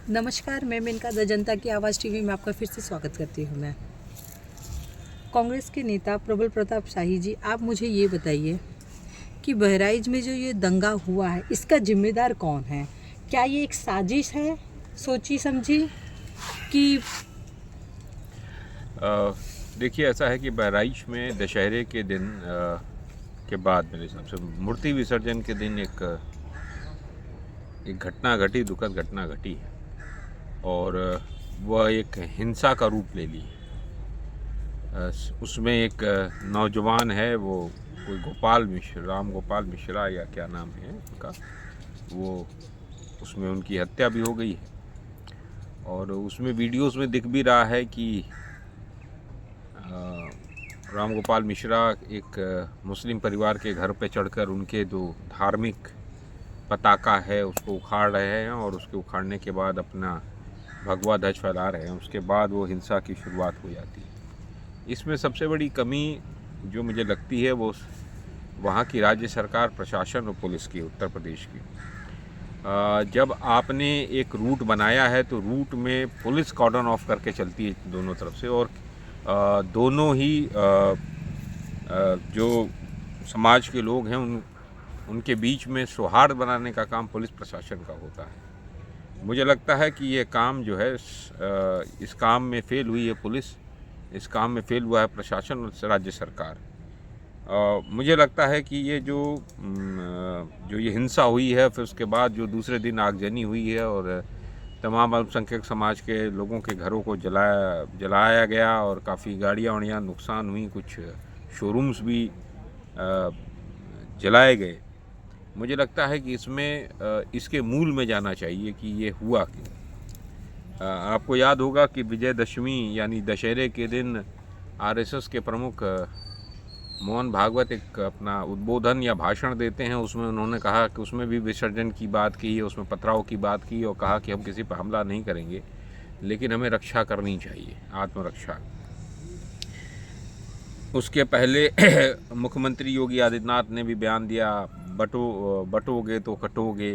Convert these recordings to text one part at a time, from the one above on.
नमस्कार, मैं मेनका द जनता की आवाज़ टीवी में आपका फिर से स्वागत करती हूँ। मैं कांग्रेस के नेता प्रबल प्रताप शाही जी, आप मुझे ये बताइए कि बहराइच में जो ये दंगा हुआ है, इसका जिम्मेदार कौन है? क्या ये एक साजिश है, सोची समझी कि देखिए, ऐसा है कि बहराइच में दशहरे के दिन के बाद मेरे हिसाब से मूर्ति विसर्जन के दिन एक घटना घटी, दुखद घटना घटी है और वह एक हिंसा का रूप ले ली। उसमें एक नौजवान है, वो कोई राम गोपाल मिश्रा या क्या नाम है उनका, वो उसमें उनकी हत्या भी हो गई है और उसमें वीडियोस में दिख भी रहा है कि राम गोपाल मिश्रा एक मुस्लिम परिवार के घर पे चढ़कर उनके जो धार्मिक पताका है उसको उखाड़ रहे हैं और उसके उखाड़ने के बाद अपना भगवा ध्वज फहरा रहे हैं। उसके बाद वो हिंसा की शुरुआत हो जाती है। इसमें सबसे बड़ी कमी जो मुझे लगती है वो वहाँ की राज्य सरकार, प्रशासन और पुलिस की, उत्तर प्रदेश की। जब आपने एक रूट बनाया है तो रूट में पुलिस कॉर्डन ऑफ करके चलती है दोनों तरफ से और दोनों ही जो समाज के लोग हैं उनके बीच में सौहार्द बनाने का काम पुलिस प्रशासन का होता है। मुझे लगता है कि ये काम जो है इस काम में फेल हुई है पुलिस, इस काम में फेल हुआ है प्रशासन और राज्य सरकार। मुझे लगता है कि ये जो ये हिंसा हुई है, फिर उसके बाद जो दूसरे दिन आगजनी हुई है और तमाम अल्पसंख्यक समाज के लोगों के घरों को जलाया गया और काफ़ी गाड़ियाँ नुकसान हुई, कुछ शोरूम्स भी जलाए गए। मुझे लगता है कि इसमें इसके मूल में जाना चाहिए कि ये हुआ क्यों। आपको याद होगा कि विजयदशमी यानी दशहरे के दिन आरएसएस के प्रमुख मोहन भागवत एक अपना उद्बोधन या भाषण देते हैं। उसमें उन्होंने कहा कि उसमें भी विसर्जन की बात की, उसमें पथराव की बात की और कहा कि हम किसी पर हमला नहीं करेंगे, लेकिन हमें रक्षा करनी चाहिए, आत्मरक्षा। उसके पहले मुख्यमंत्री योगी आदित्यनाथ ने भी बयान दिया, बटोगे तो कटोगे।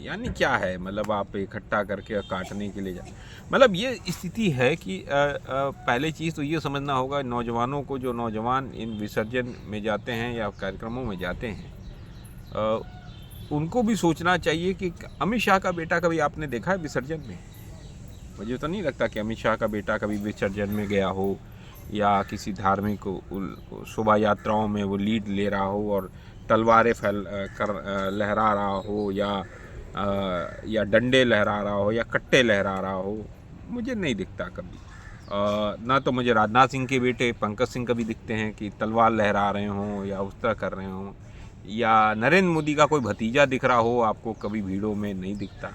यानी क्या है, मतलब आप इकट्ठा करके काटने के लिए मतलब ये स्थिति है कि पहले चीज़ तो ये समझना होगा नौजवानों को, जो नौजवान इन विसर्जन में जाते हैं या कार्यक्रमों में जाते हैं, उनको भी सोचना चाहिए कि अमित शाह का बेटा कभी आपने देखा है विसर्जन में? मुझे तो नहीं लगता कि अमित शाह का बेटा कभी विसर्जन में गया हो या किसी धार्मिक शोभा यात्राओं में वो लीड ले रहा हो और तलवारें लहरा रहा हो या डंडे लहरा रहा हो या कट्टे लहरा रहा हो। मुझे नहीं दिखता कभी। ना तो मुझे राजनाथ सिंह के बेटे पंकज सिंह कभी दिखते हैं कि तलवार लहरा रहे हों या उस तरह कर रहे हों, या नरेंद्र मोदी का कोई भतीजा दिख रहा हो आपको, कभी भीड़ों में नहीं दिखता।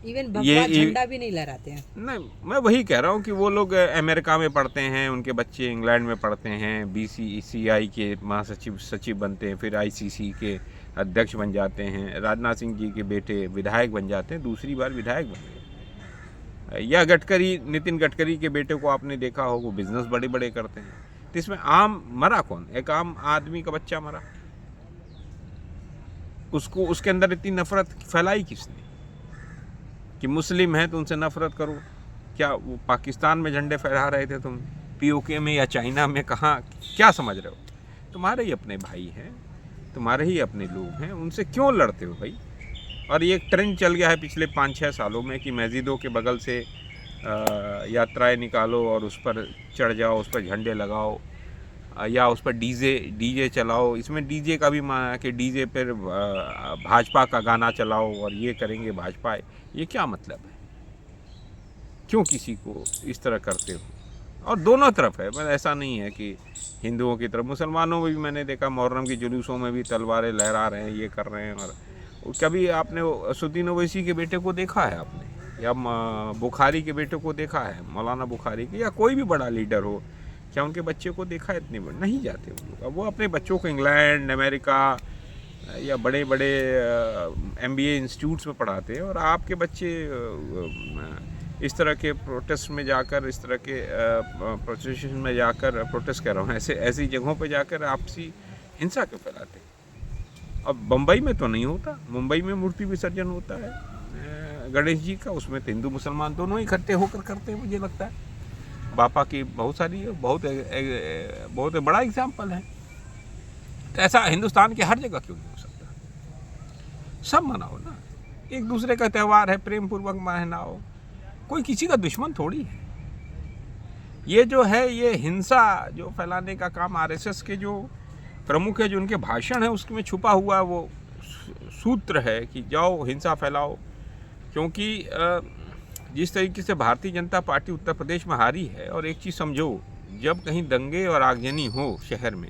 इवन भगवा झंडा भी नहीं लहराते हैं? नहीं, मैं वही कह रहा हूँ कि वो लोग अमेरिका में पढ़ते हैं, उनके बच्चे इंग्लैंड में पढ़ते हैं, BCCI के सचिव बनते हैं, फिर ICC के अध्यक्ष बन जाते हैं। राजनाथ सिंह जी के बेटे विधायक बन जाते हैं, दूसरी बार विधायक बन गए। या नितिन गडकरी के बेटे को आपने देखा हो, वो बिजनेस बड़े बड़े करते हैं। तो इसमें आम मरा कौन? एक आम आदमी का बच्चा मरा, उसके अंदर इतनी नफरत फैलाई किसने कि मुस्लिम हैं तो उनसे नफरत करो? क्या वो पाकिस्तान में झंडे फहरा रहे थे तुम, POK में या चाइना में? कहाँ, क्या समझ रहे हो? तुम्हारे ही अपने भाई हैं, तुम्हारे ही अपने लोग हैं, उनसे क्यों लड़ते हो भाई? और ये एक ट्रेंड चल गया है पिछले 5-6 सालों में कि मस्जिदों के बगल से यात्राएं निकालो और उस पर चढ़ जाओ, उस पर झंडे लगाओ या उस पर डीजे चलाओ। इसमें डीजे का भी माना कि डीजे पर भाजपा का गाना चलाओ और ये करेंगे भाजपा। ये क्या मतलब है? क्यों किसी को इस तरह करते हो? और दोनों तरफ है, मतलब ऐसा नहीं है कि हिंदुओं की तरफ, मुसलमानों में भी मैंने देखा मुहर्रम के जुलूसों में भी तलवारें लहरा रहे हैं, ये कर रहे हैं। और कभी आपने असुद्दीन ओवैसी के बेटे को देखा है आपने, या बुखारी के बेटे को देखा है, मौलाना बुखारी के, या कोई भी बड़ा लीडर हो, क्या उनके बच्चे को देखा है? इतने बड़े नहीं जाते वो लोग। अब वो अपने बच्चों को इंग्लैंड, अमेरिका या बड़े बड़े MBA इंस्टीट्यूट्स में पढ़ाते हैं और आपके बच्चे इस तरह के प्रोटेस्ट में जाकर, इस तरह के प्रोटेस्ट में जाकर, प्रोटेस्ट कर रहा हूँ, ऐसी जगहों पे जाकर आपसी हिंसा क्यों फैलाते हैं? अब मुंबई में तो नहीं होता, मुंबई में मूर्ति विसर्जन होता है, गणेश जी का, उसमें तो हिंदू मुसलमान दोनों इकट्ठे होकर करते हैं मुझे लगता है। बापा की बहुत सारी बहुत बड़ा एग्जाम्पल है। तो ऐसा हिंदुस्तान के हर जगह क्यों नहीं हो सकता? सब मनाओ ना, एक दूसरे का त्यौहार है, प्रेम पूर्वक मनाओ, कोई किसी का दुश्मन थोड़ी है। ये जो है ये हिंसा जो फैलाने का काम आरएसएस के जो प्रमुख है, जो उनके भाषण है उसमें छुपा हुआ वो सूत्र है कि जाओ हिंसा फैलाओ। क्योंकि जिस तरीके से भारतीय जनता पार्टी उत्तर प्रदेश में हारी है, और एक चीज़ समझो, जब कहीं दंगे और आगजनी हो शहर में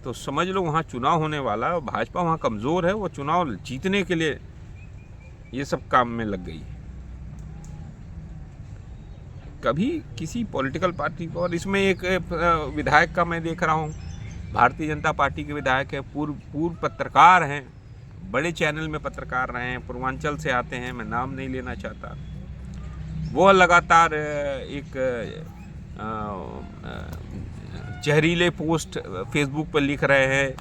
तो समझ लो वहाँ चुनाव होने वाला है, और भाजपा वहाँ कमज़ोर है, वो चुनाव जीतने के लिए ये सब काम में लग गई है। कभी किसी पॉलिटिकल पार्टी को, और इसमें एक विधायक का मैं देख रहा हूँ, भारतीय जनता पार्टी के विधायक है, पूर्व पत्रकार हैं, बड़े चैनल में पत्रकार रहे हैं, पूर्वांचल से आते हैं, मैं नाम नहीं लेना चाहता। वो लगातार एक जहरीले पोस्ट फेसबुक पर लिख रहे हैं,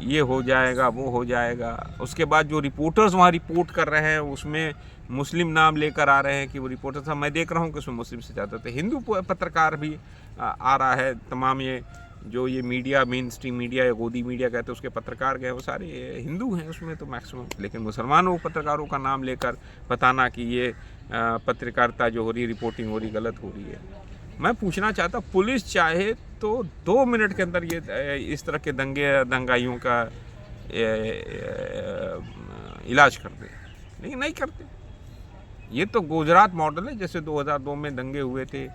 ये हो जाएगा वो हो जाएगा। उसके बाद जो रिपोर्टर्स वहाँ रिपोर्ट कर रहे हैं उसमें मुस्लिम नाम लेकर आ रहे हैं कि वो रिपोर्टर्स, मैं देख रहा हूँ कि उसमें मुस्लिम से ज़्यादा थे हिंदू पत्रकार भी आ रहा है। तमाम ये जो ये मीडिया, मेन स्ट्रीम मीडिया या गोदी मीडिया कहते हैं, उसके पत्रकार गए वो सारे हिंदू हैं उसमें तो मैक्सिमम, लेकिन मुसलमानों पत्रकारों का नाम लेकर बताना कि ये पत्रकारिता जो हो रही है, रिपोर्टिंग हो रही, गलत हो रही है। मैं पूछना चाहता, पुलिस चाहे तो 2 मिनट के अंदर ये इस तरह के दंगाइयों का इलाज कर दे, लेकिन नहीं करते। ये तो गुजरात मॉडल है, जैसे 2002 में दंगे हुए थे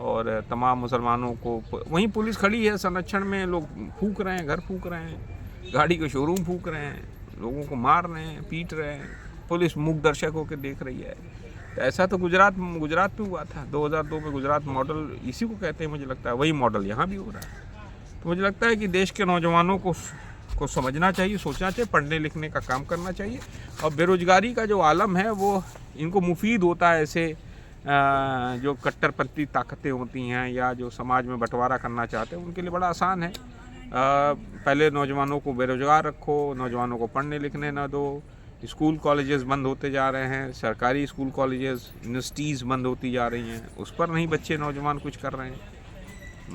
और तमाम मुसलमानों को वहीं पुलिस खड़ी है संरक्षण में, लोग फूंक रहे हैं, घर फूंक रहे हैं, गाड़ी के शोरूम फूंक रहे हैं, लोगों को मार रहे हैं, पीट रहे हैं, पुलिस मूक दर्शक होकर देख रही है। तो ऐसा तो गुजरात में हुआ था 2002 में। गुजरात मॉडल इसी को कहते हैं, मुझे लगता है वही मॉडल यहाँ भी हो रहा है। तो मुझे लगता है कि देश के नौजवानों को समझना चाहिए, सोचना चाहिए, पढ़ने लिखने का काम करना चाहिए। और बेरोजगारी का जो आलम है वो इनको मुफीद होता है, ऐसे जो कट्टरपंथी ताकतें होती हैं या जो समाज में बंटवारा करना चाहते हैं उनके लिए बड़ा आसान है। पहले नौजवानों को बेरोजगार रखो, नौजवानों को पढ़ने लिखने ना दो, स्कूल कॉलेजेस बंद होते जा रहे हैं, सरकारी स्कूल कॉलेजेस, यूनिवर्सिटीज़ बंद होती जा रही हैं, उस पर नहीं बच्चे नौजवान कुछ कर रहे हैं।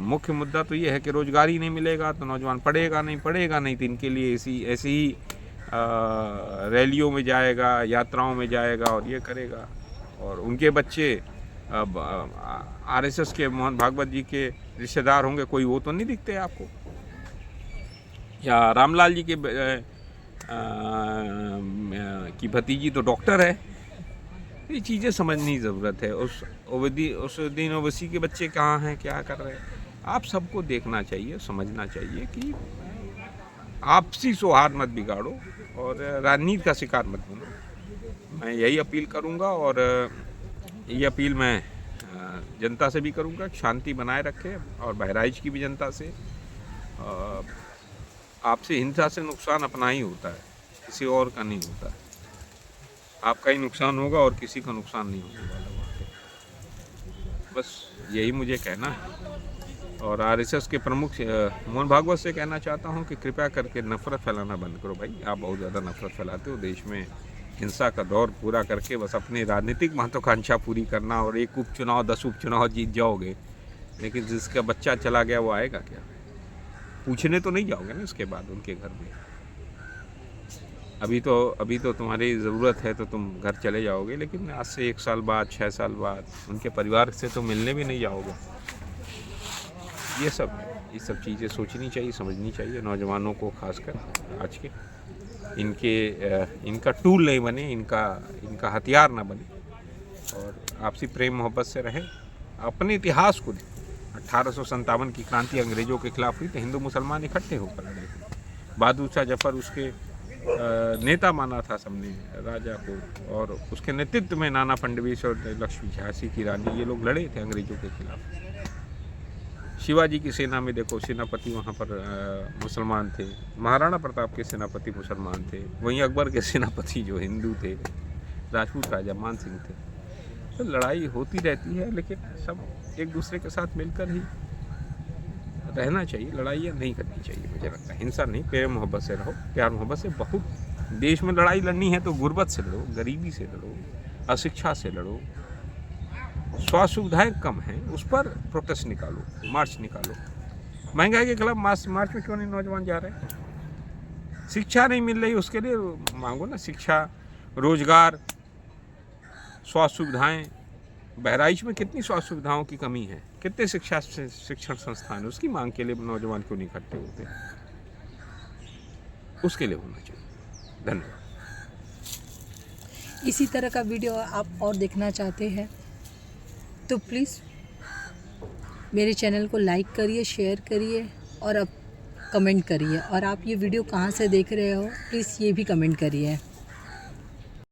मुख्य मुद्दा तो ये है कि रोज़गार ही नहीं मिलेगा तो नौजवान पढ़ेगा नहीं तो इनके लिए ऐसे ही रैलियों में जाएगा, यात्राओं में जाएगा और ये करेगा। और उनके बच्चे अब आरएसएस के मोहन भागवत जी के रिश्तेदार होंगे, कोई वो तो नहीं दिखते आपको, या रामलाल जी के की भतीजी तो डॉक्टर है। ये चीज़ें समझने की ज़रूरत है। उस दिन ओवैसी के बच्चे कहाँ हैं, क्या कर रहे हैं, आप सबको देखना चाहिए, समझना चाहिए कि आपसी सौहार्द मत बिगाड़ो और राजनीति का शिकार मत बनो। मैं यही अपील करूंगा, और ये अपील मैं जनता से भी करूंगा कि शांति बनाए रखें, और बहराइच की भी जनता से। आपसे हिंसा से नुकसान अपना ही होता है, किसी और का नहीं होता है। आपका ही नुकसान होगा और किसी का नुकसान नहीं होने वाला वहाँ पे। बस यही मुझे कहना है। और आरएसएस के प्रमुख मोहन भागवत से कहना चाहता हूँ कि कृपया करके नफ़रत फैलाना बंद करो भाई। आप बहुत ज़्यादा नफ़रत फैलाते हो। देश में हिंसा का दौर पूरा करके बस अपनी राजनीतिक महत्वाकांक्षा पूरी करना, और एक उपचुनाव 10 उपचुनाव जीत जाओगे, लेकिन जिसका बच्चा चला गया वो आएगा क्या? पूछने तो नहीं जाओगे ना इसके बाद उनके घर में। अभी तो तुम्हारी ज़रूरत है तो तुम घर चले जाओगे, लेकिन आज से 1 साल बाद, 6 साल बाद उनके परिवार से तो मिलने भी नहीं जाओगे। ये सब चीज़ें सोचनी चाहिए, समझनी चाहिए नौजवानों को, खासकर आज के इनका टूल नहीं बने, इनका हथियार ना बने, और आपसी प्रेम मोहब्बत से रहें। अपने इतिहास को देखें। 1857 की क्रांति अंग्रेज़ों के खिलाफ हुई तो हिंदू मुसलमान इकट्ठे होकर लड़े थे। बहादुर शाह जफर उसके नेता माना था सबने राजा को, और उसके नेतृत्व में नाना फडणवीस और लक्ष्मी झांसी की रानी, ये लोग लड़े थे अंग्रेज़ों के खिलाफ। शिवाजी की सेना में देखो, सेनापति वहाँ पर मुसलमान थे, महाराणा प्रताप के सेनापति मुसलमान थे, वहीं अकबर के सेनापति जो हिंदू थे, राजपूत राजा मान सिंह थे। तो लड़ाई होती रहती है, लेकिन सब एक दूसरे के साथ मिलकर ही रहना चाहिए। लड़ाइयाँ नहीं करनी चाहिए, मुझे लगता है। हिंसा नहीं, प्यार मोहब्बत से रहो। प्यार मोहब्बत से बहुत, देश में लड़ाई लड़नी है तो गुर्बत से लड़ो, गरीबी से लड़ो, अशिक्षा से लड़ो, स्वास्थ्य सुविधाएं कम हैं उस पर प्रोटेस्ट निकालो, मार्च निकालो। महंगाई के खिलाफ मार्च में क्यों नहीं नौजवान जा रहे? शिक्षा नहीं मिल रही उसके लिए मांगो ना, शिक्षा, रोजगार, स्वास्थ्य सुविधाएं। बहराइच में कितनी स्वास्थ्य सुविधाओं की कमी है, कितने शिक्षण संस्थान है, उसकी मांग के लिए नौजवान क्यों नहीं इकट्ठे होते? उसके लिए होना चाहिए। धन्यवाद। इसी तरह का वीडियो आप और देखना चाहते हैं तो प्लीज़ मेरे चैनल को लाइक करिए, शेयर करिए और अब कमेंट करिए। और आप ये वीडियो कहाँ से देख रहे हो प्लीज़ ये भी कमेंट करिए।